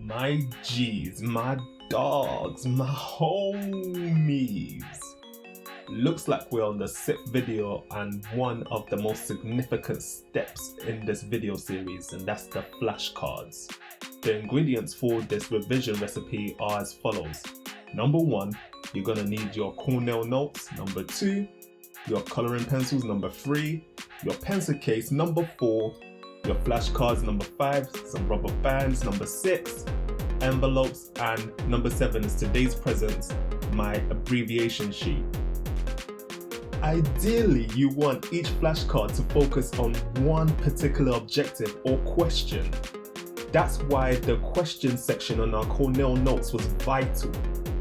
My G's, my dogs, my homies. Looks like we're on the 6th video and one of the most significant steps in this video series, and that's the flashcards. The ingredients for this revision recipe are as follows. Number 1, you're gonna need your Cornell notes. Number 2, your coloring pencils. Number 3, your pencil case. Number 4, your flashcards. Number 5, some rubber bands. Number 6, envelopes. And number 7 is today's presents, my abbreviation sheet. Ideally, you want each flashcard to focus on one particular objective or question. That's why the question section on our Cornell notes was vital.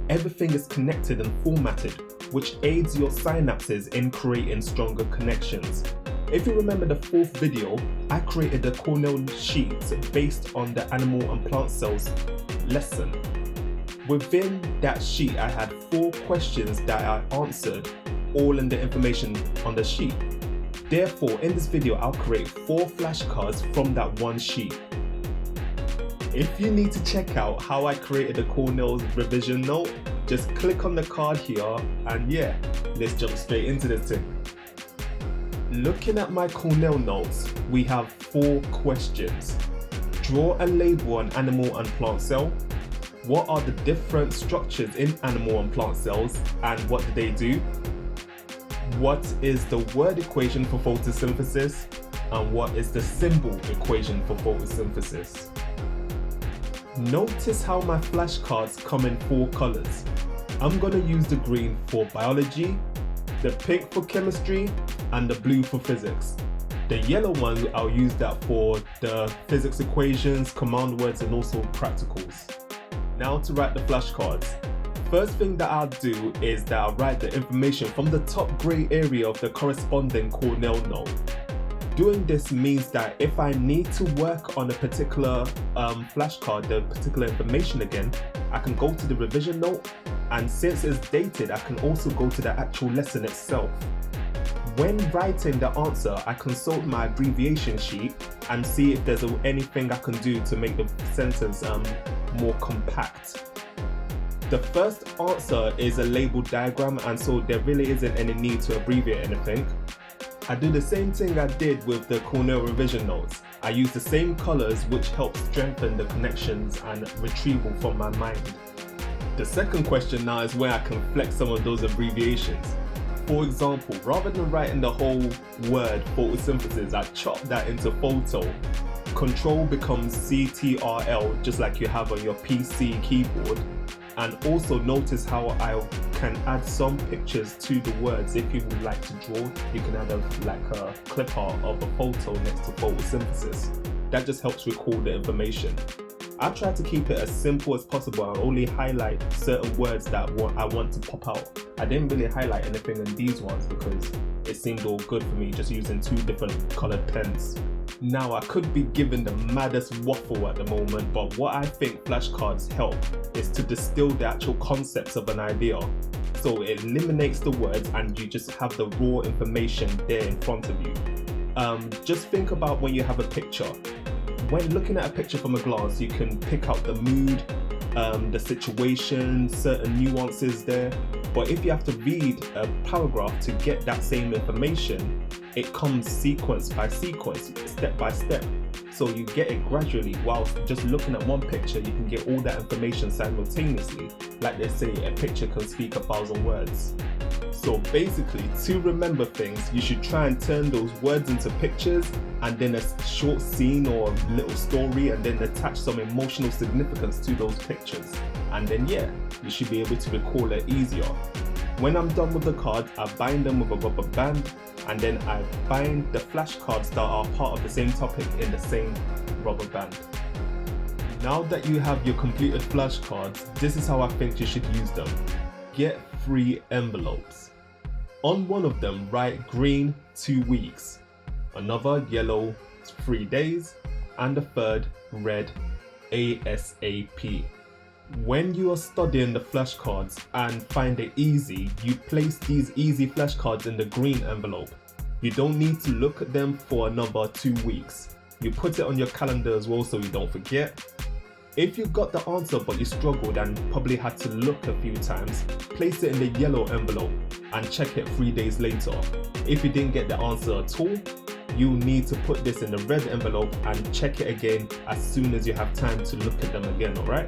Everything is connected and formatted, which aids your synapses in creating stronger connections. If you remember the 4th video, I created a Cornell sheet based on the animal and plant cells lesson. Within that sheet, I had 4 questions that I answered, all in the information on the sheet. Therefore, in this video, I'll create 4 flashcards from that one sheet. If you need to check out how I created a Cornell revision note, just click on the card here and yeah, let's jump straight into this thing. Looking at my Cornell notes, we have 4 questions. Draw and label an animal and plant cell. What are the different structures in animal and plant cells and what do they do? What is the word equation for photosynthesis? And what is the symbol equation for photosynthesis? Notice how my flashcards come in 4 colors. I'm going to use the green for biology, the pink for chemistry, and the blue for physics. The yellow one, I'll use that for the physics equations, command words, and also practicals. Now to write the flashcards. First thing that I'll do is that I'll write the information from the top grey area of the corresponding Cornell note. Doing this means that if I need to work on a particular flashcard, the particular information again, I can go to the revision note, and since it's dated, I can also go to the actual lesson itself. When writing the answer, I consult my abbreviation sheet and see if there's anything I can do to make the sentence more compact. The first answer is a labeled diagram, and so there really isn't any need to abbreviate anything. I do the same thing I did with the Cornell Revision Notes. I use the same colors, which helps strengthen the connections and retrieval from my mind. The second question now is where I can flex some of those abbreviations. For example, rather than writing the whole word photosynthesis, I chop that into photo. Control becomes CTRL, just like you have on your PC keyboard. And also notice how I can add some pictures to the words. If you would like to draw, you can add a clip art of a photo next to photosynthesis. That just helps record the information. I try to keep it as simple as possible and only highlight certain words that I want to pop out. I didn't really highlight anything in these ones because it seemed all good for me just using 2 different colored pens. Now, I could be given the maddest waffle at the moment, but what I think flashcards help is to distill the actual concepts of an idea. So it eliminates the words and you just have the raw information there in front of you. Just think about when you have a picture. When looking at a picture from a glance, you can pick out the mood, the situation, certain nuances there. But if you have to read a paragraph to get that same information, it comes sequence by sequence, step by step. So you get it gradually, whilst just looking at one picture, you can get all that information simultaneously. Like they say, a picture can speak 1,000 words. So basically, to remember things, you should try and turn those words into pictures and then a short scene or a little story, and then attach some emotional significance to those pictures. And then yeah, you should be able to recall it easier. When I'm done with the cards, I bind them with a rubber band, and then I bind the flashcards that are part of the same topic in the same rubber band. Now that you have your completed flashcards, this is how I think you should use them. Get 3 envelopes. On one of them, write green 2 weeks, another yellow 3 days, and the third red ASAP. When you are studying the flashcards and find it easy, you place these easy flashcards in the green envelope. You don't need to look at them for another 2 weeks. You put it on your calendar as well so you don't forget. If you got the answer but you struggled and probably had to look a few times, place it in the yellow envelope and check it 3 days later. If you didn't get the answer at all, you need to put this in the red envelope and check it again as soon as you have time to look at them again, alright?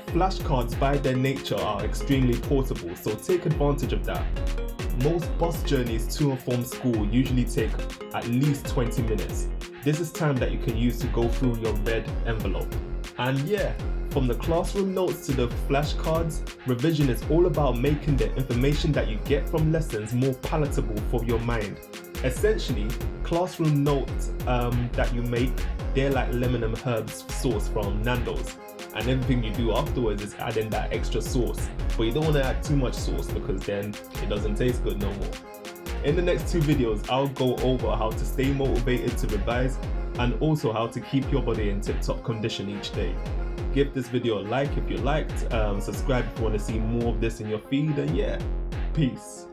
Flashcards by their nature are extremely portable, so take advantage of that. Most bus journeys to and from school usually take at least 20 minutes. This is time that you can use to go through your red envelope. And yeah, from the classroom notes to the flashcards, revision is all about making the information that you get from lessons more palatable for your mind. Essentially, classroom notes that you make, they're like lemon and herbs sauce from Nando's. And everything you do afterwards is adding that extra sauce. But you don't want to add too much sauce because then it doesn't taste good no more. In the next 2 videos, I'll go over how to stay motivated to revise and also how to keep your body in tip-top condition each day. Give this video a like if you liked, subscribe if you want to see more of this in your feed, and yeah, peace.